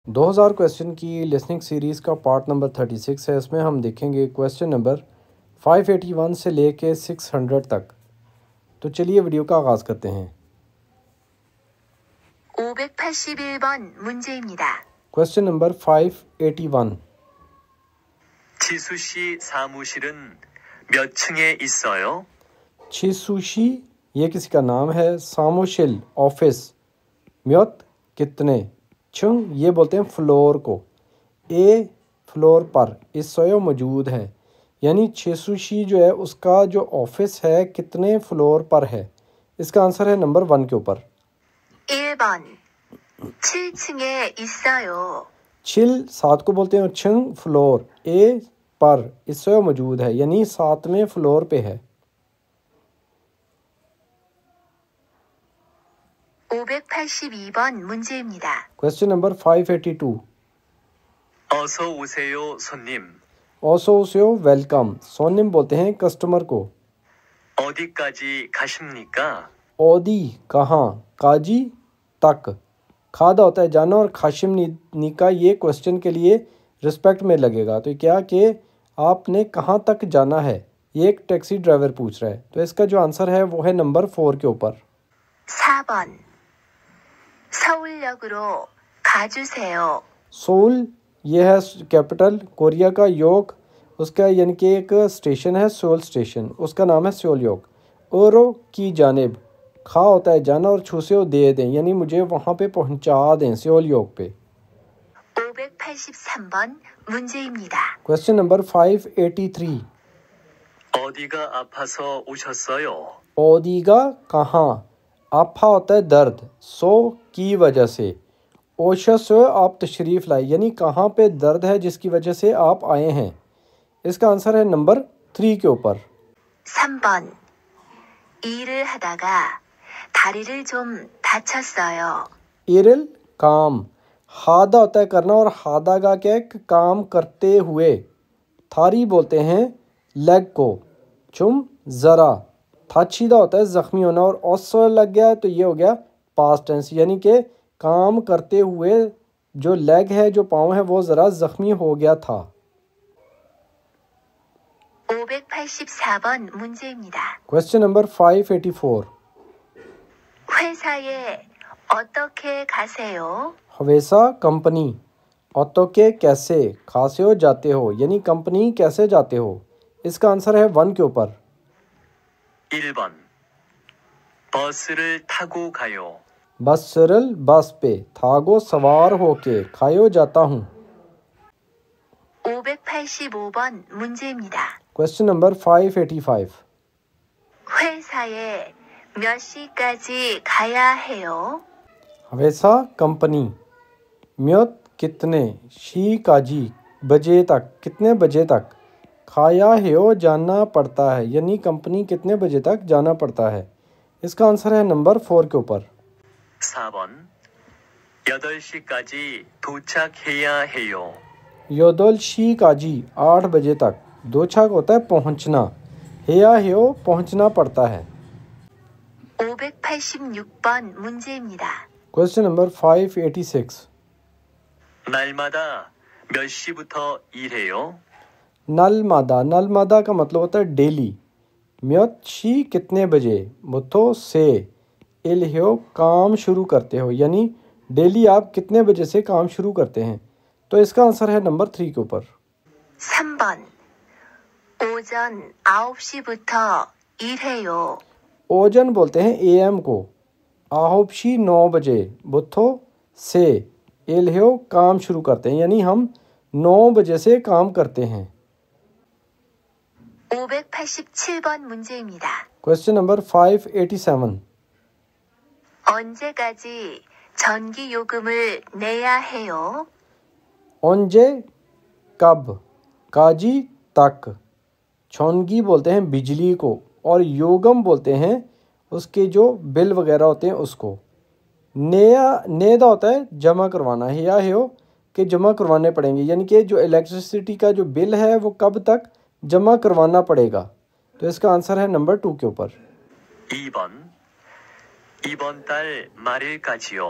2000 question की listening series का part number 36 है। इसमें हम देखेंगे क्वेश्चन नंबर 581 से लेके 600 तक। तो चलिए वीडियो का आगाज़ करते हैं। 581번 문제입니다. Question number 581। 지수씨 사무실은 몇 층에 있어요? छिसुशी ये किसी का नाम है। सामोशिल ऑफिस। म्योत कितने। छुंग ये बोलते हैं फ्लोर को। ए फ्लोर पर। इसोयो मौजूद है, यानी छिसुशी जो है उसका जो ऑफिस है कितने फ्लोर पर है। इसका आंसर है नंबर 1 के ऊपर। 1번 7층에 있어요. छिल 7 को बोलते हैं, छुंग फ्लोर। ए पर इसोयो मौजूद है, यानी 7वें फ्लोर पे है। 582번 문제입니다. Question number 582। 어서 오세요, 손님. ओसो ओसो वेलकम। सोनिम बोलते हैं कस्टमर को। 어디까지 가십니까? ओदी कहाँ, काजी तक। खादा होता है जाना और खाशिम निका ये क्वेश्चन के लिए रिस्पेक्ट में लगेगा। तो क्या कि आपने कहाँ तक जाना है, ये एक टैक्सी ड्राइवर पूछ रहा है। तो इसका जो आंसर है वो है नंबर 4 के ऊपर। 4번 서울역으로 가주세요. सोल ये है कैपिटल कोरिया का। योग उसका यानी कि एक स्टेशन है सोल स्टेशन, उसका नाम है सोल योग। ओरो की जानिब, खा होता है जाना और छूसे दे दें, यानी मुझे वहाँ पे पहुँचा दें सोल योग पे। 583번 문제입니다. Question number 583। 어디가 아파서 오셨어요? ओदीगा कहाँ, आफा होता है दर्द, सो की वजह से। ओशस आप तशरीफ़ लाए, यानी कहाँ पे दर्द है जिसकी वजह से आप आए हैं। इसका आंसर है नंबर 3 के ऊपर। 3번 일을 하다가 다리를 좀 다쳤어요. इरल काम, हादा होता है करना और हादागा क्या है काम करते हुए। थारी बोलते हैं लेग को। चुम ज़रा, थाचीदा होता है ज़ख्मी होना और ओसो लग गया तो ये हो गया पास्ट टेंस, यानी कि काम करते हुए जो लेग है जो पाँव है वो ज़रा ज़ख्मी हो गया था। 584번 문제입니다. Question number 584। 회사에 어떻게 가세요? हवेसा कंपनी, ऑतो के कैसे, खासे हो जाते हो, यानी कंपनी कैसे जाते हो। इसका आंसर है 1 के ऊपर। 1번 버스를 타고 가요. बस सरल बस पे, थागो सवार होके, खायो जाता हूँ। 585번 문제입니다. Question number 585। 회사에 몇 시까지 가야 해요? हवेसा कंपनी, म्योत कितने, शी काजी बजे तक, कितने बजे तक। खाया हेयो जाना पड़ता है, यानी कंपनी कितने बजे तक जाना पड़ता है। इसका आंसर है नंबर 4 के ऊपर। 4번 8시까지 도착해야 해요. योदल शी काजी 8 बजे तक। दो छाक होता है पहुँचना, हेया हेयो पहुँचना पड़ता है। 586번 문제입니다. Question number 586। 날마다 몇 시부터 일해요? नल मादा का मतलब होता है डेली। म्योत शी कितने बजे, मुथो से, इल्हो काम शुरू करते हो, यानी डेली आप कितने बजे से काम शुरू करते हैं। तो इसका आंसर है नंबर 3 के ऊपर। 3번 오전 9시부터 일해요. ओजन बोलते हैं एएम को। आहोपशी 9 बजे, बुथो से, इल्हो काम शुरू करते हैं, यानी हम 9 बजे से काम करते हैं। 587번 문제입니다. Question number 587। 언제까지 전기 요금을 내야 해요? ओंजे कब, काजी तक। छौनगी बोलते हैं बिजली को और योगम बोलते हैं उसके जो बिल वगैरह होते हैं उसको। नेदा होता है जमा करवाना, हेया हेयो कि जमा करवाने पड़ेंगे, यानी कि जो इलेक्ट्रिसिटी का जो बिल है वो कब तक जमा करवाना पड़ेगा। तो इसका आंसर है नंबर 2 के ऊपर। 2번 이번 달 말일까지요.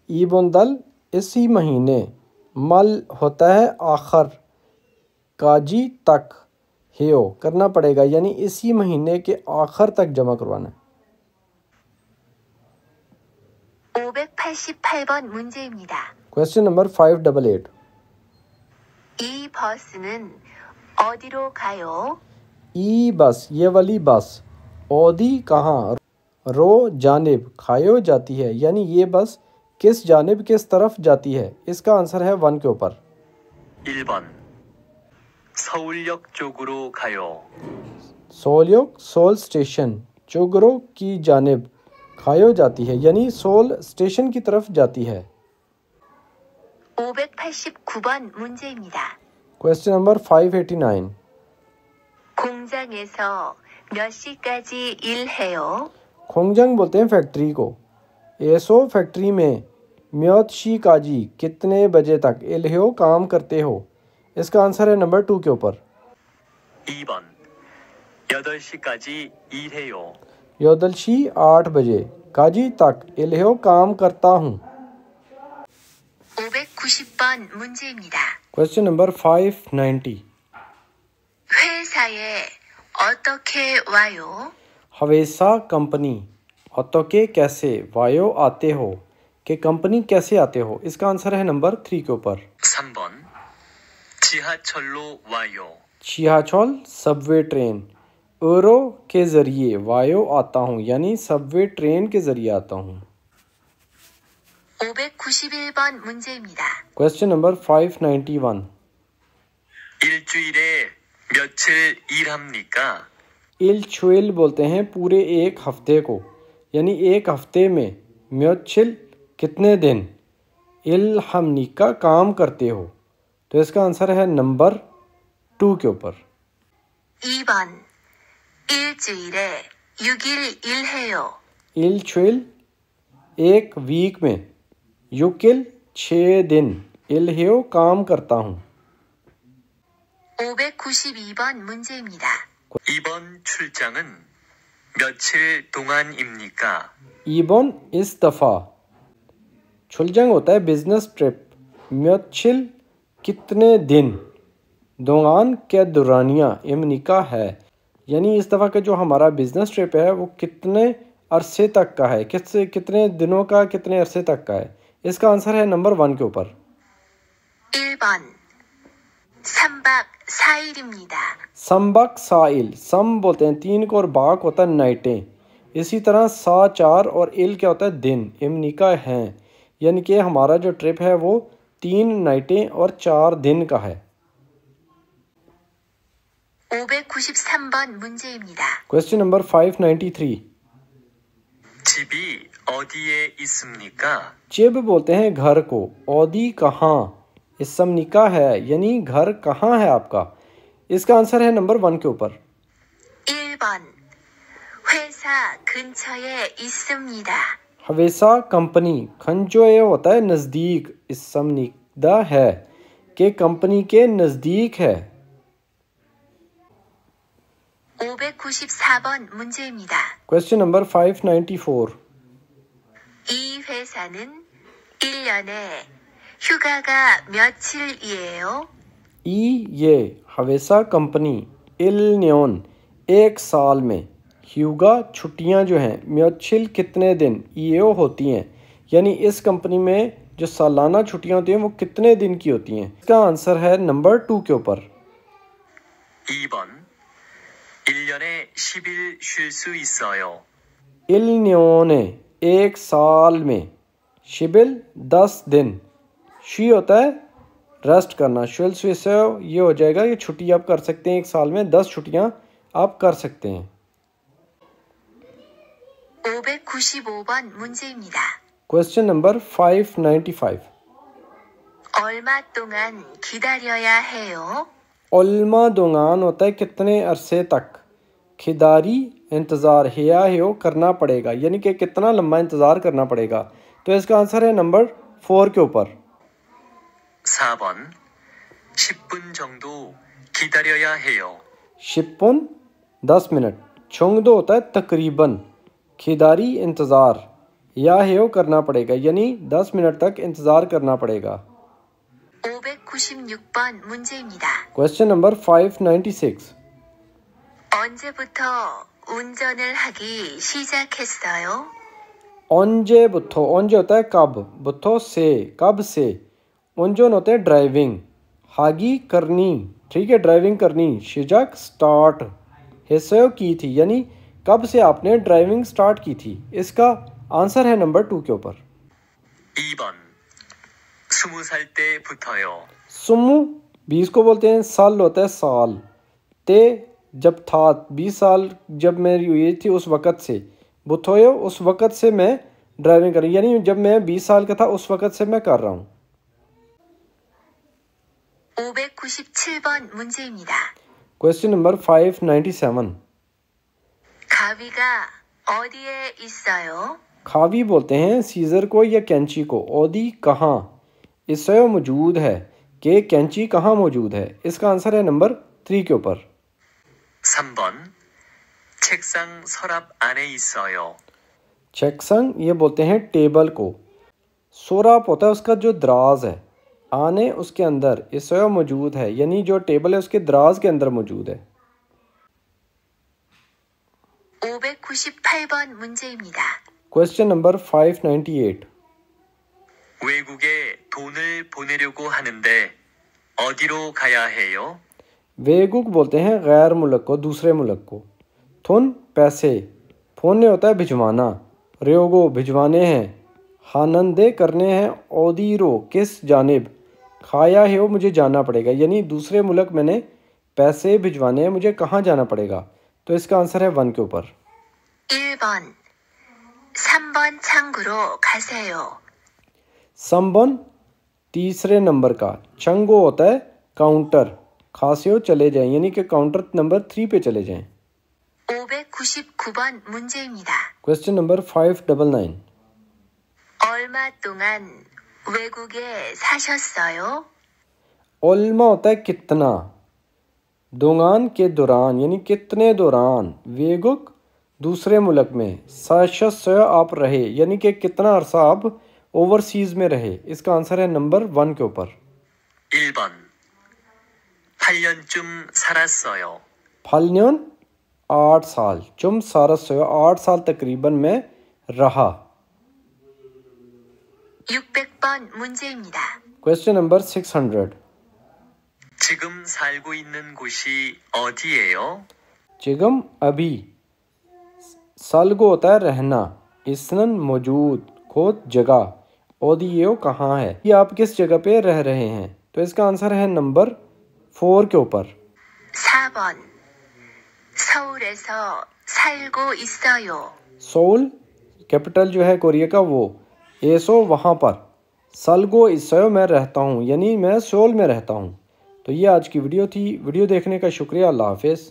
ईबोंदल इसी महीने, मल होता है आखिर, काजी तक, हेयो करना पड़ेगा यानी इसी महीने के आखिर तक जमा करवाना है। 588번 문제입니다. Question number 588। 이 버스는 어디로 가요? ई बस, ये वाली बस, ओदी कहाँ, रो जानिब, खायो जाती है यानी ये बस किस जानिब किस तरफ जाती है। इसका आंसर है 1 के ऊपर। 1번 서울역 쪽으로 가요. सोलयोग सोल स्टेशन, चोगरो की जानिब, खायो जाती है यानी सोल स्टेशन की तरफ जाती है। 589번 문제입니다. Question number 589। 공장에서 몇 시까지 일해요? खोंगजंग बोलते हैं फैक्ट्री को। एसो फैक्ट्री में म्योतशी काजी कितने बजे तक इल्हो काम करते हो। इसका आंसर है नंबर 2 के ऊपर। 2번 8시까지 일해요. योदलशी 8 बजे, काजी तक, इल्हो काम करता हूँ। 590번 문제입니다. Question number 590। 회사에 어떻게 와요? हवेसा कंपनी, ऑटोके कैसे, वायो आते हो, के कंपनी कैसे आते हो। इसका आंसर है नंबर 3 के ऊपर। 3번 지하철로 와요. छियाचोल सबवे ट्रेन, ओरो के ज़रिए, वायो आता हूँ यानी सबवे ट्रेन के ज़रिए आता हूँ। 591번 문제입니다. Question number 591। 일주일에 며칠 일합니까? इलछुइल बोलते हैं पूरे एक हफ्ते को यानी एक हफ्ते में, म्योचिल कितने दिन, इलहमनी का काम करते हो। तो इसका आंसर है नंबर 2 के ऊपर। 2번 일주일에 6일 일해요. इलछुइल एक वीक में, युकिल 6 दिन, इल्हेयो काम करता हूँ। 592번 문제입니다. 이번 출장은 며칠 동안입니까? इबन इस दफ़ा, छुलजंग होता है बिजनेस ट्रिप, म्योचिल कितने दिन, दोगान क्या दुरानिया, इमनिका है यानी इस दफ़ा का जो हमारा बिजनेस ट्रिप है वो कितने अरसे तक का है, कितने दिनों का, कितने अरसे तक का है। इसका आंसर है नंबर 1 के ऊपर। 1번 3박 4일입니다. संबक साइल, सम बोलते हैं 3 को और बाक होता है नाइटें। इसी तरह सा 4 और इल क्या होता है दिन, इमनिका हैं यानी कि हमारा जो ट्रिप है वो 3 नाइटें और 4 दिन का है। 593번 문제입니다. Question number 593। 집이 어디에 있습니까? चिब बोलते हैं घर को, औदी कहाँ, इसमनिका है यानी घर कहाँ है आपका। इसका आंसर है नंबर 1 के ऊपर। 1번 회사 근처에 있습니다. हवेसा कंपनी, खंजोए होता है नज़दीक, इसमनिदा है कि कंपनी के नज़दीक है। 594번 문제입니다. Question number 594। 이 회사는 1년에 휴가가 며칠이에요? ई ये हवेसा कंपनी, इलन्योन एक साल में, ह्यूगा छुट्टियां जो हैं, म्योचिल कितने दिन, ईओ होती हैं यानी इस कंपनी में जो सालाना छुट्टियां होती हैं वो कितने दिन की होती हैं। इसका आंसर है नंबर 2 के ऊपर। 2번 1년에 10일 쉴 수 있어요. इलन्योने एक साल में, शिबिल 10 दिन, शी होता है रेस्ट करना, शुल स्विस ये हो जाएगा ये छुट्टी आप कर सकते हैं, एक साल में 10 छुट्टियां आप कर सकते हैं। 595번 문제입니다. Question number 595। 얼마 동안 기다려야 해요? उल्मा दोंगान होता है कितने अरसे तक, खिदारी इंतज़ार, हिया हो करना पड़ेगा यानी कि कितना लंबा इंतज़ार करना पड़ेगा। तो इसका आंसर है नंबर 4 के ऊपर। 4번 10분 정도 기다려야 해요. शिपुन 10 मिनट, छुंगदो होता है तकरीबन, खिदारी इंतज़ार, या हेयो करना पड़ेगा यानी 10 मिनट तक इंतज़ार करना पड़ेगा। 596번 문제입니다. Question number 596 언제부터 운전을 하기 시작했어요? 언제부터 언제 होता है कब बुतो से कब से उंजन होते हैं ड्राइविंग हागी करनी ठीक है ड्राइविंग करनी शिजक स्टार्ट हिस्सों की थी यानी कब से आपने ड्राइविंग स्टार्ट की थी इसका आंसर है नंबर 2 के ऊपर 2번 20살 때부터요. सुमु 20 को बोलते हैं साल होता है साल ते जब था 20 साल जब मेरी हुई थी उस वक़्त से बुथोयो उस वक़्त से मैं ड्राइविंग कर यानी जब मैं 20 साल का था उस वक़्त से मैं कर रहा हूँ 597번 문제입니다. Question number 597 가위가 어디에 있어요? खावी बोलते हैं सीजर को या कैंची को ओदी कहाँ इससे मौजूद है कि कैंची कहाँ मौजूद है इसका आंसर है नंबर 3 के ऊपर 3번 책상 서랍 안에 있어요. चेकसंग ये बोलते हैं टेबल को सोराप होता है उसका जो दराज है आने उसके अंदर इससे मौजूद है यानी जो टेबल है उसके दराज के अंदर मौजूद है 598번 문제입니다. Question number 598 외국에 돈을 बोने려고 하는데 어디로 가야 해요? वेगुक बोलते हैं गैर मुल्क को दूसरे मुल्क को थुन पैसे फोन ने होता है भिजवाना रेोगो भिजवाने हैं हानंदे करने हैं ओदीरो किस जानिब खाया है वो मुझे जाना पड़ेगा यानी दूसरे मुल्क मैंने पैसे भिजवाने हैं मुझे कहाँ जाना पड़ेगा तो इसका आंसर है 1 के ऊपर 1번 3번 창구로 가세요. संबन तीसरे नंबर का चंगो होता है काउंटर खासियो चले जाएं यानी कि काउंटर नंबर 3 पे चले जाएं 599번 문제입니다. Question number 599 얼마 동안 외국에 사셨어요? ओल्मा होता है कितना दोंगान के दौरान यानी कितने दौरान वेगुक दूसरे मुल्क में साशस आप रहे यानी कि कितना अरसा आप ओवरसीज में रहे इसका आंसर है नंबर 1 के ऊपर 1번 8년쯤 살았어요. फलन्योन 8 साल चुम सारस 8 साल तकरीबन में रहा 600번 문제입니다. Question number 600 지금 살고 있는 곳이 어디예요? चिगम अभी सालगो होता है रहना इसनन मौजूद खोद जगह ओदियो कहाँ है ये आप किस जगह पे रह रहे हैं तो इसका आंसर है नंबर 4 के ऊपर 4번 서울에서 살고 있어요. सोल कैपिटल जो है कोरिया का वो एसो वहाँ पर सलगो इसो मैं रहता हूँ यानी मैं सोल में रहता हूँ तो ये आज की वीडियो थी वीडियो देखने का शुक्रिया अल्लाह हाफिज़।